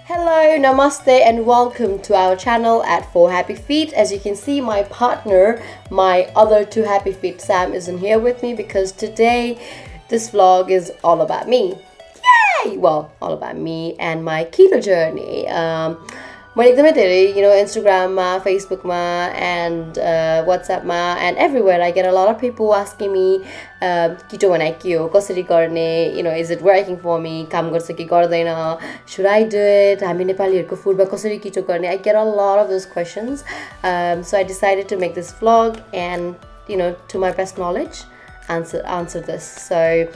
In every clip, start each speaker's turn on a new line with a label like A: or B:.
A: Hello, namaste and welcome to our channel at 4 Happy Feet. As you can see, my partner, my other 2 Happy Feet, Sam, isn't here with me because today this vlog is all about me. Yay! Well, all about me and my keto journey. Instagram, Facebook, and WhatsApp, and everywhere I get a lot of people asking me keto बनाइयो कसरी गर्ने, is it working for me, काम गर्छ कि गर्दैन, should I do it, हामी नेपालीहरुको फुडमा कसरी keto गर्ने. I get a lot of those questions, so I decided to make this vlog and to my best knowledge answer this. So,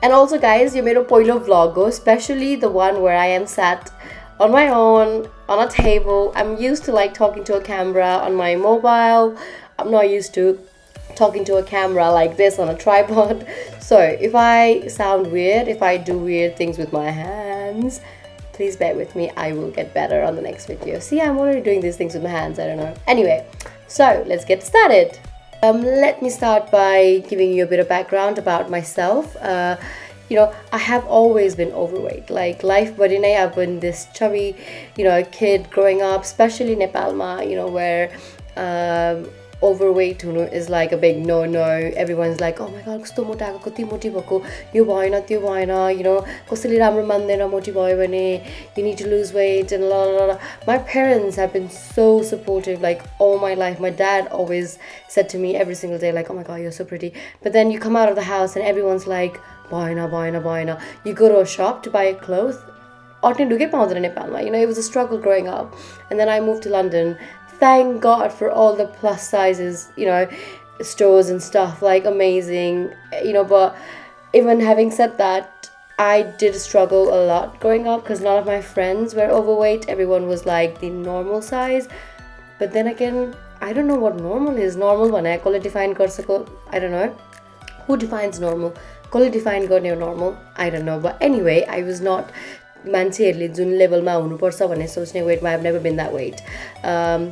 A: and also guys, यो मेरो पहिलो vlog हो, especially the one where I am sat on my own on a table. I'm used to like talking to a camera on my mobile. I'm not used to talking to a camera like this on a tripod. So if I sound weird, if I do weird things with my hands, please bear with me. I will get better on the next video. See, I'm already doing these things with my hands. I don't know. Anyway, so let's get started. Let me start by giving you a bit of background about myself. I have always been overweight. Like life, but I've been this chubby, kid growing up, especially in Nepal, where overweight is like a big no-no. Everyone's like, oh my god, kasto mota bhako, kati moti bhako, yo bhaina tyo bhaina, kasैले राम्रो मान्दैन मोटी भयो भने, you need to lose weight and la la la. My parents have been so supportive like all my life. My dad always said to me every single day like, oh my god, you're so pretty. But then you come out of the house and everyone's like, bhaina. You go to a shop to buy clothes, it was a struggle growing up. And then I moved to London. Thank God for all the plus sizes, stores and stuff, like amazing, but even having said that, I did struggle a lot growing up because none of my friends were overweight. Everyone was like the normal size. But then again, I don't know what normal is. Normal one, I don't know. Who defines normal? Define normal? I don't know. But anyway, I was not मान्छेहरुले जुन लेभलमा हुनुपर्छ भन्ने सोच्ने वेटमा. I've never been that weight.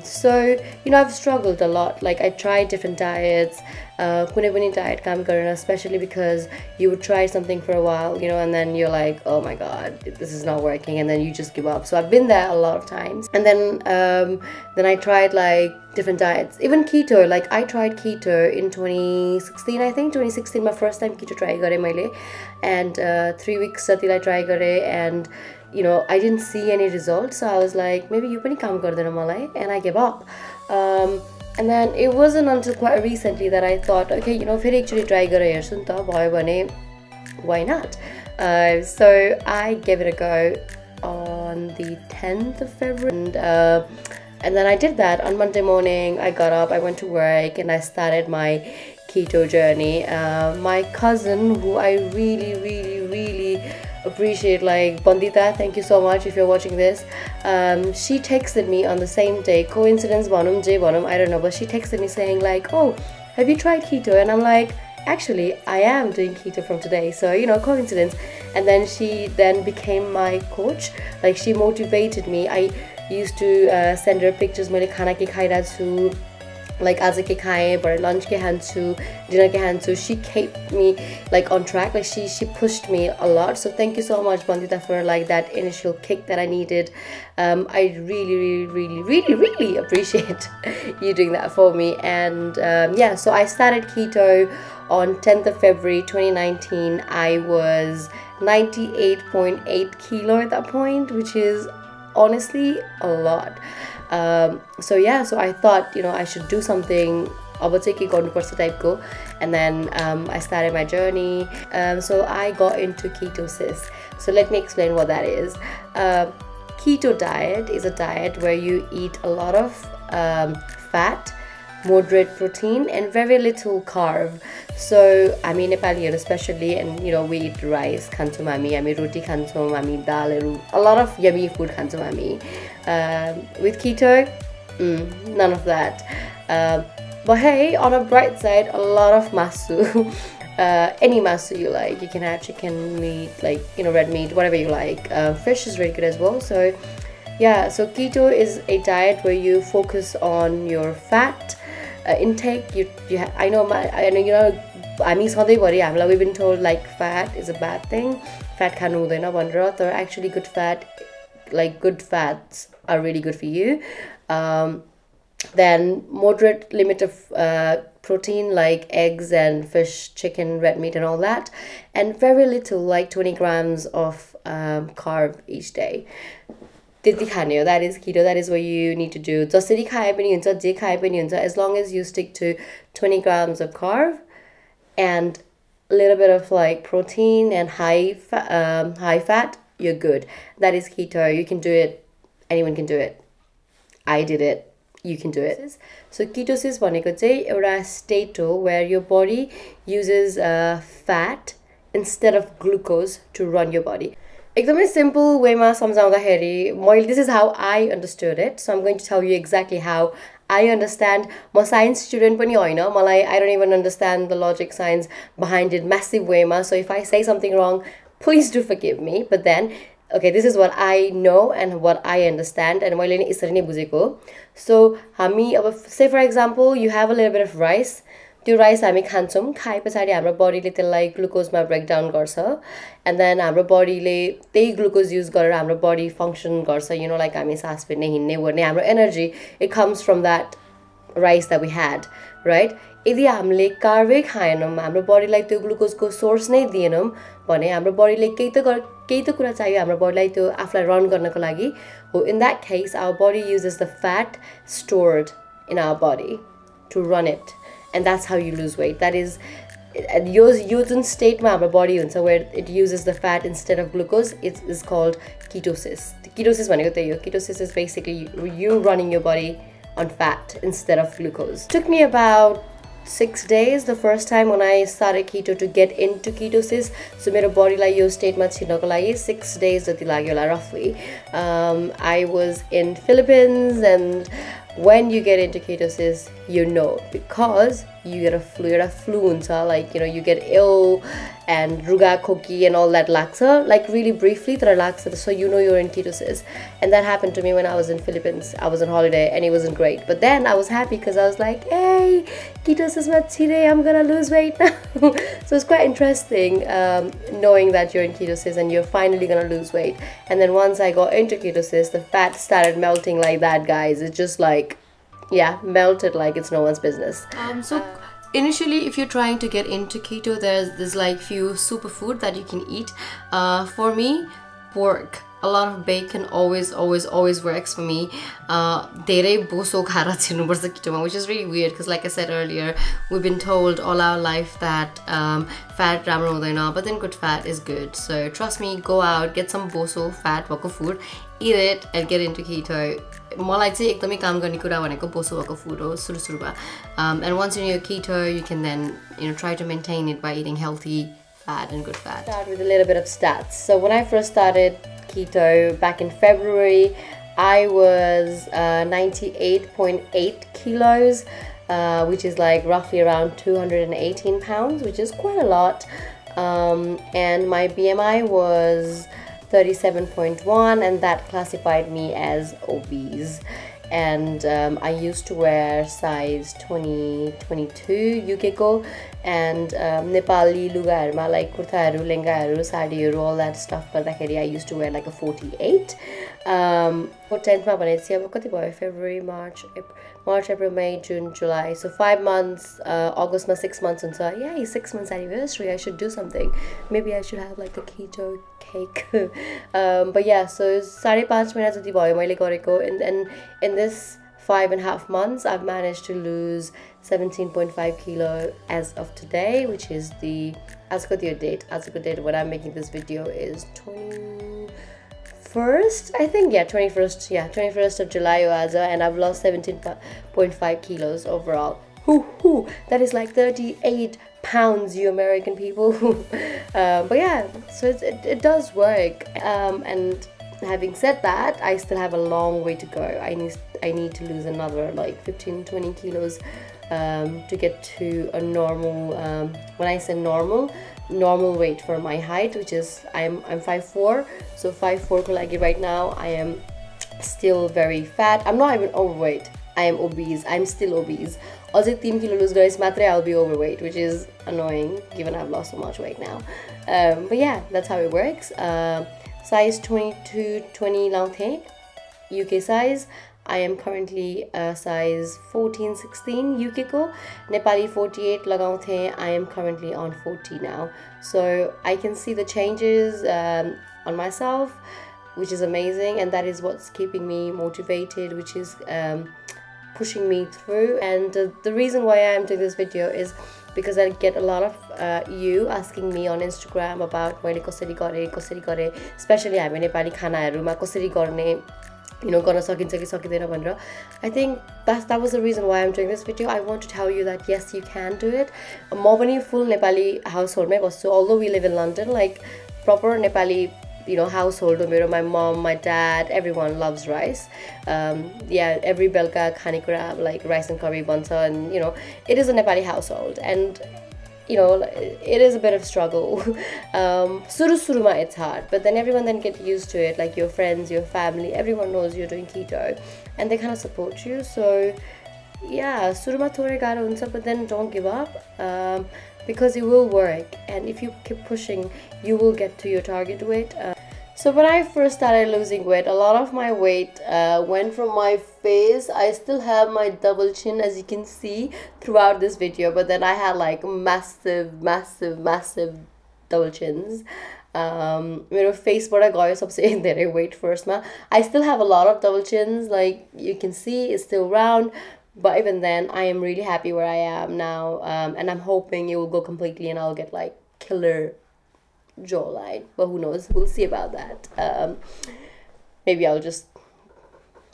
A: So I've struggled a lot. Like I tried different diets. Kuनै पनि diet काम गरेन, especially because you would try something for a while, and then you're like, oh my god, this is not working, and then you just give up. So I've been there a lot of times. And then I tried like different diets, even keto. Like I tried keto in 2016, I think 2016 my first time keto try gare मैले, and 3 weeks जतिलाई try gare, and I didn't see any results. So I was like, maybe you पनि काम गर्दैन मलाई, and I gave up. And then it wasn't until quite recently that I thought, okay, फेरि actually try गरेर हेर्छु नि त, भयो भने why not? So I gave it a go on the 10th of February, and then I did that on Monday morning. I got up, I went to work, and I started my keto journey. My cousin, who I really appreciate, like Bandita, thank you so much if you're watching this. She texted me on the same day. Coincidence, Bonum, J Bonum, I don't know, but she texted me saying like, oh, have you tried keto? And I'm like, actually, I am doing keto from today. So, coincidence. And then she then became my coach. Like she motivated me. I used to send her pictures, मैले खाना के खाइरहेको छु, like आज के खाएँ, but lunch के खान्छु, dinner के खान्छु. She kept me like on track. Like she pushed me a lot. So thank you so much, Bandita, for like that initial kick that I needed. I really appreciate you doing that for me. And yeah, so I started keto on 10th of February 2019. I was 98.8 kilo at that point, which is honestly a lot. So yeah, so I thought I should do something type go, and then I started my journey. So I got into ketosis. So let me explain what that is. Keto diet is a diet where you eat a lot of fat, moderate protein, and very little carb. So I mean Nepali especially, and we eat rice, khanchau हामी roti khanchau, हामी dalहरू, a lot of yummy food khanchau हामी. With keto, none of that. But hey, on a bright side, a lot of masu. Any masu you like. You can have chicken, meat, like red meat, whatever you like. Fish is very good as well. So yeah, so keto is a diet where you focus on your fat intake. I know हामी सधैँभरि हामीलाई we've been told like fat is a bad thing, fat खानु हुँदैन भनेर, तर actually good fat like good fats are really good for you. Then moderate limit of protein like eggs and fish, chicken, red meat and all that, and very little like 20 grams of carb each day. That is keto. That is what you need to do. As long as you stick to 20 grams of carb and a little bit of like protein and high fat, you're good. That is keto. You can do it. Anyone can do it. I did it. You can do it. So ketosis भनेको चाहिँ एउटा state हो where your body uses fat instead of glucose to run your body. एकदमै simple way मा सम्झाउँदाखेरि this is how I understood it. So I'm going to tell you exactly how I understand. म science student पनि होइन. मलाई I don't even understand the logic science behind it massive way मा. So if I say something wrong, please do forgive me. But then okay, this is what I know and what I understand and मैले नि यसरी नै बुझेको. So हामी अब say for example you have a little bit of rice. त्यो rice हामी खान्छौं. खाएपछि हाम्रो बडीले त्यसलाई ग्लुकोजमा ब्रेक डाउन गर्छ and then हाम्रो बडीले त्यही ग्लुकोज युज गरेर हाम्रो बडी फंक्सन गर्छ. You know, like हामी सास फेर्ने हिँड्ने गर्ने हाम्रो energy, it comes from that rice that we had, right? यदि हामीले कार्बै खाएनौं, हाम्रो बडीलाई त्यो ग्लुकोजको सोर्स नै दिएनौं भने हाम्रो बडीले केही त कुरा चाहियो हाम्रो बडीलाई त्यो आफुलाई रन गर्नको लागि. In that case our body uses the fat stored in our body to run it, and that's how you lose weight. That is your state ma हाम्रो body हुन्छ where it uses the fat instead of glucose. It is called ketosis. Ketosis भनेको त्यही हो. Ketosis is basically you running your body on fat instead of glucose. It took me about 6 days the first time when I started keto to get into ketosis. So मेरो bodyलाई यो state मा छिर्नको लागि 6 days जति लाग्यो होला roughly. I was in Philippines, and when you get into ketosis, you know, because you get a flu huncha, like, you know, you get ill and ruga khoki and all that laksa, like really briefly tara laksa, so you know you're in ketosis. And that happened to me when I was in Philippines. I was on holiday and it wasn't great, but then I was happy because I was like, hey, ketosis ma chire, I'm gonna lose weight now. So it's quite interesting knowing that you're in ketosis and you're finally gonna lose weight. And then once I got into ketosis, the fat started melting like that, guys. It just like, yeah, melted like it's no one's business. So initially, if you're trying to get into keto, there's like few superfood that you can eat. For me, pork. A lot of bacon always works for me. धेरै बोसो खाएर छिर्नुपर्छ केटोमा, which is really weird because, like I said earlier, we've been told all our life that fat राम्रो हुँदैन, but then good fat is good. So trust me, go out, get some boso fat भएको food, eat it, and get into keto. मलाई चाहिँ एकदमै काम गर्ने कुरा भनेको बोसो भएको food हो सुरुमा. And once you're in your keto, you can then, you know, try to maintain it by eating healthy fat and good fat. Start with a little bit of stats. So when I first started keto back in February, I was 98.8 kilos, which is like roughly around 218 pounds, which is quite a lot. And my BMI was 37.1, and that classified me as obese. And I used to wear size 22 UK Ko, and Nepali lugaharuma like kurtaharu, lengaharu, sadiharu, all that stuff. But I used to wear like a 48. 10th ma भने चाहिँ अब कति भयो, February, March, April, May, June, July. So 5 months. August ma 6 months and so yeah, 6 months anniversary. I should do something. Maybe I should have like a keto cake. But yeah, so 5.5 महिना जति भयो मैले गरेको, and in this 5.5 months I've managed to lose 17.5 kilo as of today, which is the आजको date when I'm making this video is 21st, I think. Yeah, 21st of July and I've lost 17.5 kilos overall. That is like 38 pounds, you American people. But yeah, so it does work. And having said that, I still have a long way to go. I need to lose another like 15-20 kilos to get to a normal, when I say normal weight for my height, which is I'm 5'4", so 5'4" ko lagi right now I am still very fat. I'm not even overweight, I am obese. I'm still obese. Also 3 kilo lose guys matre, I'll be overweight, which is annoying given I've lost so much weight now. But yeah, that's how it works. size 22-20 laungthe, UK size. I am currently size 14-16 UK ko. Nepali 48 lagauthe. I am currently on 40 now. So I can see the changes on myself, which is amazing, and that is what's keeping me motivated, which is pushing me through. And the reason why I am doing this video is because I get a lot of you asking me on Instagram about मैले कसरी गरे, especially हामी नेपाली खानाहरुमा कसरी गर्ने, you know, गर्न सकिन्छ कि सकिदैन भनेर. I think that was the reason why I'm doing this video. I want to tell you that yes, you can do it. म पनि full Nepali household मै बस्छु. Although we live in London, like proper Nepali, you know, household. My mom, my dad, everyone loves rice. Yeah, every belka khanekura like rice and curry banta, and you know, it is a Nepali household, and you know, it is a bit of struggle. Suruma it's hard, but then everyone then get used to it. Like your friends, your family, everyone knows you're doing keto, and they kind of support you. So yeah, suruma thore garo huncha, but then don't give up. Because it will work, and if you keep pushing, you will get to your target weight. So when I first started losing weight, a lot of my weight went from my face. I still have my double chin, as you can see throughout this video, but then I had like massive double chins. My face bada gayo sabse dherai weight first ma. I still have a lot of double chins, like you can see it's still round. But even then, I am really happy where I am now, and I'm hoping it will go completely and I'll get like killer jawline. But who knows? We'll see about that. Maybe I'll just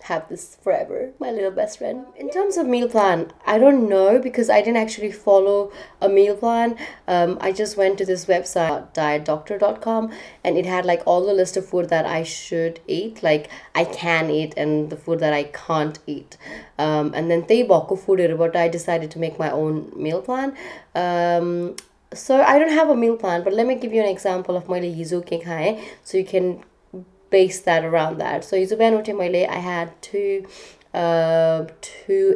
A: have this forever, my little best friend. In terms of meal plan, I don't know, because I didn't actually follow a meal plan. I just went to this website, dietdoctor.com, and it had like all the list of food that I should eat, like I can eat, and the food that I can't eat. And then they bought food, but I decided to make my own meal plan. So I don't have a meal plan, but let me give you an example of my hizo ke khae, so you can base that around that. So I had two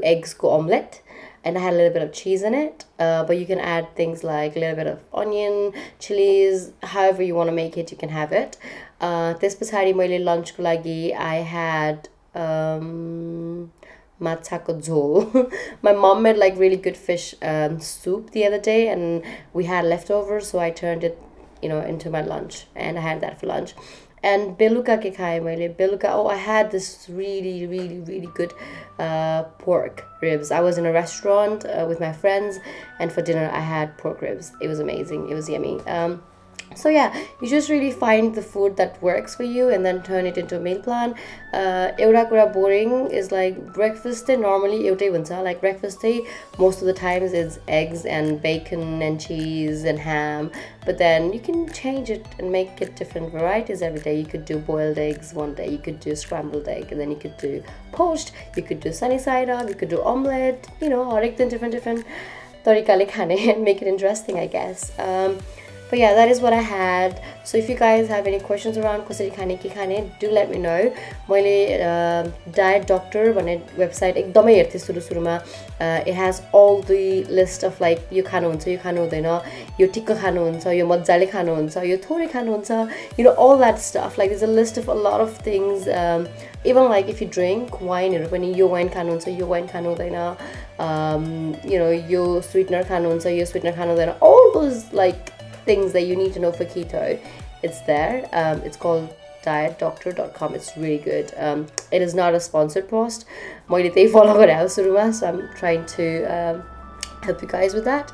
A: eggs ko omelette, and I had a little bit of cheese in it, but you can add things like a little bit of onion, chilies, however you want to make it, you can have it. This pasari मैले lunch ko lagi I had matcha jhol. My mom made like really good fish soup the other day, and we had leftovers, so I turned it, you know, into my lunch, and I had that for lunch. And beluga ke khai maile beluga. Oh, I had this really good pork ribs. I was in a restaurant with my friends, and for dinner I had pork ribs. It was amazing. It was yummy. So yeah, you just really find the food that works for you and then turn it into a meal plan. Euta kura boring is like breakfast normally eutai huncha. Like breakfast most of the times it's eggs and bacon and cheese and ham, but then you can change it and make it different varieties every day. You could do boiled eggs one day, you could do scrambled egg, and then you could do poached, you could do sunny side up, you could do omelette, you know, harik din different tarika le khane and make it interesting, I guess. But yeah, that is what I had. So if you guys have any questions around कसरी खाने के खाने, do let me know. मैले diet doctor भन्ने website एकदमै हेर्थे सुरुमा. It has all the list of like यो खानुहुन्छ, यो खानु हुँदैन, यो टिक्क खानुहुन्छ, यो मज्जाले खानुहुन्छ, यो थोरै खानुहुन्छ, you know, all that stuff. Like there's a list of a lot of things. Even like if you drink wine हरु पनि यो wine खानुहुन्छ, यो wine खानु हुँदैन, you know, यो sweetener खानुहुन्छ, यो sweetener खानु हुँदैन. All those like things that you need to know for keto, it's there. It's called dietdoctor.com. It's really good. It is not a sponsored post. मैले त्यही follow गरेको सुरुमा, so I'm trying to help you guys with that.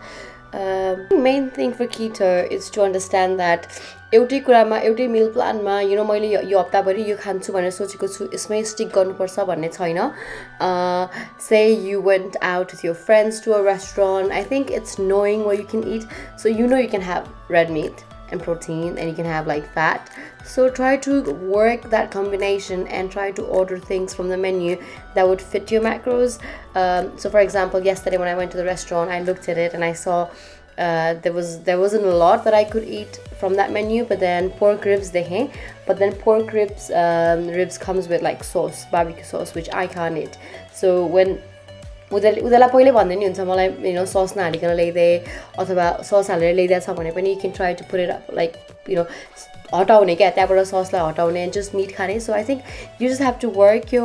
A: Main thing for keto is to understand that एउटै कुरामा एउटै meal plan मा, you know, मैले यो हप्ताभरि यो खान्छु भनेर सोचेको छु, यसमै stick गर्नुपर्छ भन्ने छैन. Say you went out with your friends to a restaurant. I think it's knowing what you can eat. So you know you can have red meat and protein, and you can have like fat. So try to work that combination and try to order things from the menu that would fit your macros. So for example, yesterday when I went to the restaurant, I looked at it and I saw there wasn't a lot that I could eat from that menu, but then pork ribs but then pork ribs comes with like sauce, barbecue sauce, which I can't eat. So when उनीहरूलाई पहिले भन्दै नि हुन्छ मलाई सस नहालिकन ल्याइदे अथवा सस हालेर ल्याइदिएको छ भने पनि you can try to put it like हटाउने क्या त्यहाँबाट ससलाई हटाउने एन्ड जस्ट मिट खाने so I think you just have to work your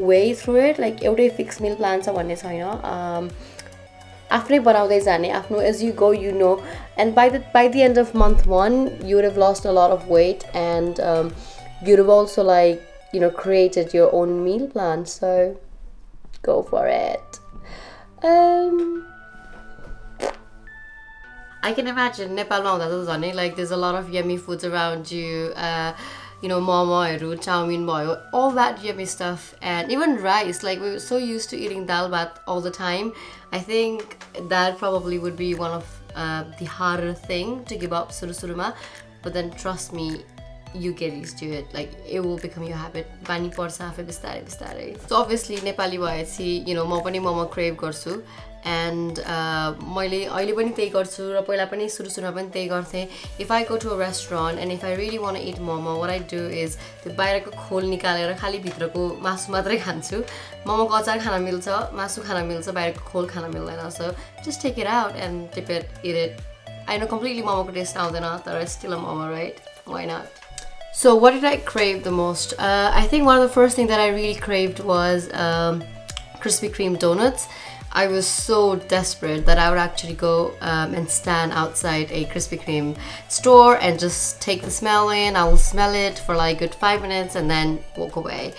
A: way through it like एउटै फिक्स मिल प्लान छ भन्ने छैन आफ्नै बनाउँदै जाने आफ्नो as you go you know and by the end of month 1 you would have lost a lot of weight and you would have also like created your own meal plan, so go for it. I can imagine Nepal like there's a lot of yummy foods around you, momo, chowmin, all that yummy stuff, and even rice. Like we were so used to eating dal bhat all the time. I think that probably would be one of the harder thing to give up suruma, but then trust me, you get used to it. Like it will become your habit. Bani parcha afe bistare bistare. So obviously Nepali bhayechi म पनि momo crave गर्छु and मैले अहिले पनि त्यही गर्छु र पहिला पनि सुरुमा पनि त्यही गर्थे. If I go to a restaurant and if I really want to eat momo, what I do is त्यो बाहिरको खोल निकालेर खाली भित्रको मासु मात्रै खान्छु. मोमोको अचार खान मिल्छ, मासु खान मिल्छ, बाहिरको खोल खान मिल्दैन. So just take it out and dip it, eat it. I know completely momoको टेस्ट आउँदैन तर it's still a momo, right? Why not? So what did I crave the most? I think one of the first things that I really craved was Krispy Kreme donuts. I was so desperate that I would actually go and stand outside a Krispy Kreme store and just take the smell in. I will smell it for like a good 5 minutes and then walk away.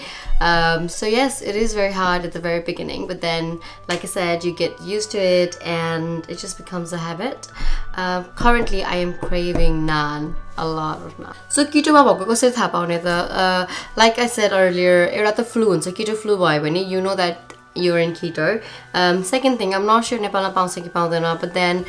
A: So yes, it is very hard at the very beginning, but then like I said, you get used to it and it just becomes a habit. Currently I am craving naan, a lot of naan. So keto ma bhako kasari थाहा पाउने त like I said earlier, एउटा त flu हुन्छ. Keto flu भयो भने you know that you're in keto. Second thing, I'm not sure Nepal paउँछ कि पाउँदैन, but then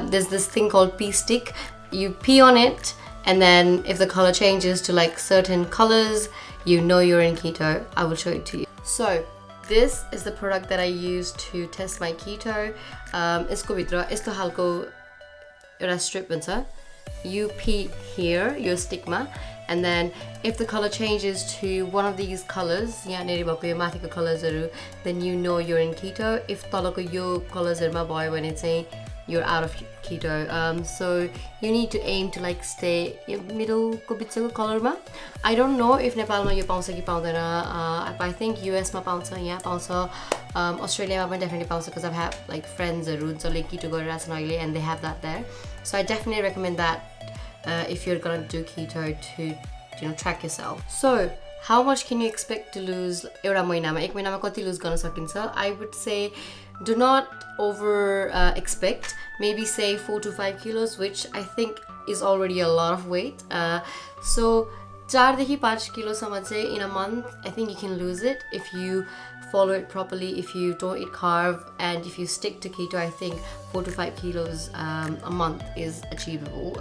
A: there's this thing called peestick. You pee on it and then if the color changes to like certain colors, you know you're in keto. I will show it to you. So this is the product that I use to test my keto. यसको भित्र यस्तो हालको एउटा strip हुन्छ. You pee here, your stigma, and then if the color changes to one of these colors, then you know you're in keto. If talako yo colors bhayo bhane चाहिँ you're out of keto. So you need to aim to like stay middle ko bichko color ma. I don't know if Nepal ma yo paउँछ कि पाउँदैन. I think US ma paउँछ, यहाँ पाउँछ. Australia ma पनि definitely paउँछ because I've had like friends जसले keto गरिरहेका छन् अहिले and they have that there. So I definitely recommend that if you're gonna do keto to track yourself. So how much can you expect to lose एउटा महिनामा? एक महिनामा कति lose गर्न सकिन्छ? I would say do not over expect. Maybe say 4 to 5 kilos, which I think is already a lot of weight. So 4 देखि 5 किलोसम्म चाहिँ in a month, I think you can lose it if you follow it properly, if you don't eat carb, and if you stick to keto. I think 4 to 5 kilos a month is achievable.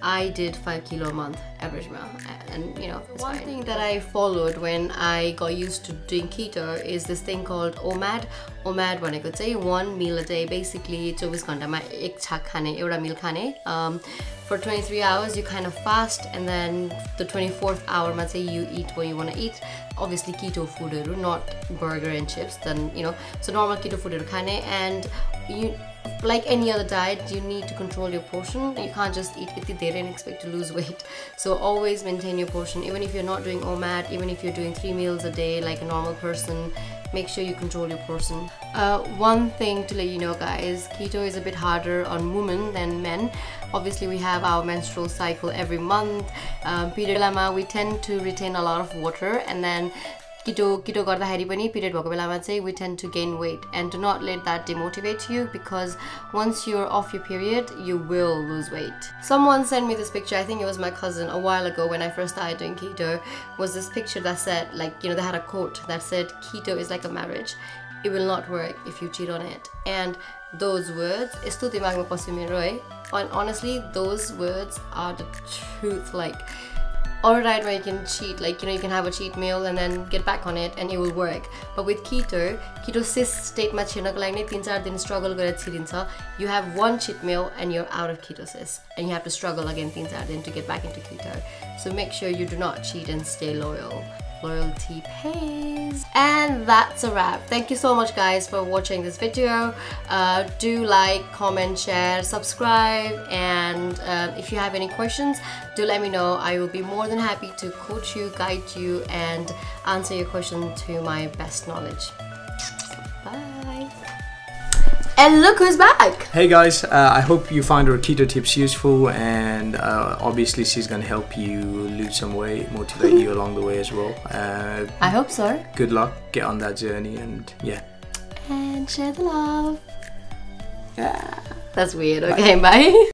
A: I did 5 kilo a month average amount, and it's one thing that I followed when I got used to doing keto is this thing called OMAD. OMAD भनेको चाहिँ 1 meal a day, basically 24 घण्टामा एक छाक खाने, एउटा meal खाने. For 23 hours you kind of fast, and then the 24th hour ma say you eat what you want to eat. Obviously keto food, not burger and chips, then so normal keto food khane. And you, like any other diet, you need to control your portion. You can't just eat iti dere and expect to lose weight. So always maintain your portion, even if you're not doing OMAD, even if you're doing 3 meals a day like a normal person. Make sure you control your portion. One thing to let you know, guys, keto is a bit harder on women than men. Obviously we have our menstrual cycle every month. Period lama we tend to retain a lot of water, and then keto गर्दाखेरि पनि period भएको बेलामा चाहिँ we tend to gain weight. And do not let that demotivate you, because once you're off your period, you will lose weight. Someone sent me this picture, I think it was my cousin, a while ago when I first started doing keto. Was this picture that said, like, they had a quote that said, keto is like a marriage. It will not work if you cheat on it. And those words, यस्तो दिमागमा पस्यो मेरो है. And honestly, those words are the truth. Like, alright, where you can cheat, like you can have a cheat meal and then get back on it and it will work. But with ketosis state ma chirnako लागि नै 3-4 दिन struggle गरेर छिरिन्छ. You have one cheat meal and you're out of ketosis, and you have to struggle again 3-4 दिन to get back into keto. So make sure you do not cheat and stay loyal. loyalty pays. And that's a wrap. Thank you so much guys for watching this video. Do like, comment, share, subscribe, and if you have any questions, do let me know. I will be more than happy to coach you, guide you, and answer your question to my best knowledge. Bye. And look who's back! Hey
B: guys, I hope you find our keto tips useful, and obviously she's gonna help you lose some weight, motivate you along the way as well.
A: I hope so.
B: Good luck, get on that journey, and yeah.
A: And share the love. Yeah. That's weird. Okay, bye.